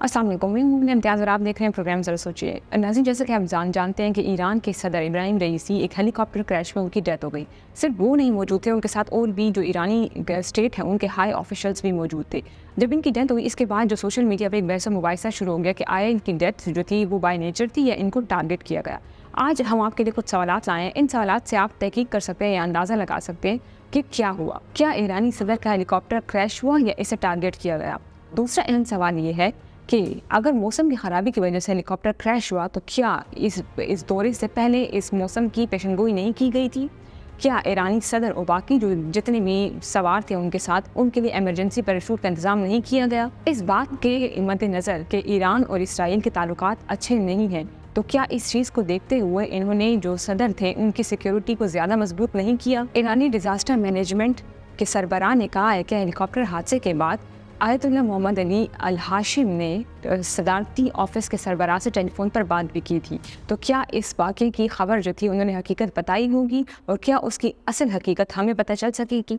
السلام علیکم، میں ہوں امتیاز اور آپ دیکھ رہے ہیں پروگرام ذرا سوچیے۔ ناظرین، جیسا کہ آپ جانتے ہیں کہ ایران کے صدر ابراہیم رئیسی ایک ہیلی کاپٹر کریش میں ان کی ڈیتھ ہو گئی۔ صرف وہ نہیں موجود تھے، ان کے ساتھ اور بھی جو ایرانی اسٹیٹ ہے ان کے ہائی آفیشلز بھی موجود تھے۔ جب ان کی ڈیتھ ہوئی اس کے بعد جو سوشل میڈیا پہ ایک بحث و مباحثہ شروع ہو گیا کہ آیا ان کی ڈیتھ جو تھی وہ بائی نیچر تھی یا ان کو ٹارگیٹ کیا گیا۔ آج ہم آپ کے لیے کچھ سوالات لائے ہیں، ان سوالات سے آپ تحقیق کر سکتے ہیں یا اندازہ لگا سکتے ہیں کہ کیا ہوا، کیا ایرانی صدر کا ہیلی کاپٹر کریش ہوا یا اسے ٹارگیٹ کیا گیا۔ دوسرا اہم سوال یہ ہے کہ اگر موسم کی خرابی کی وجہ سے ہیلی کاپٹر کریش ہوا تو کیا اس دورے سے پہلے اس موسم کی پیشن گوئی نہیں کی گئی تھی؟ کیا ایرانی صدر اور باقی جو جتنے بھی سوار تھے ان کے ساتھ ان کے لیے ایمرجنسی پیراشوٹ کا انتظام نہیں کیا گیا؟ اس بات کے مد نظر کہ ایران اور اسرائیل کے تعلقات اچھے نہیں ہیں، تو کیا اس چیز کو دیکھتے ہوئے انہوں نے جو صدر تھے ان کی سیکیورٹی کو زیادہ مضبوط نہیں کیا؟ ایرانی ڈیزاسٹر مینجمنٹ کے سربراہ نے کہا ہے کہ ہیلی کاپٹر حادثے کے بعد آیت اللہ محمد علی الہاشم نے صدارتی آفس کے سربراہ سے ٹیلی فون پر بات بھی کی تھی، تو کیا اس واقعے کی خبر جو تھی انہوں نے حقیقت بتائی ہوگی اور کیا اس کی اصل حقیقت ہمیں پتہ چل سکے گی؟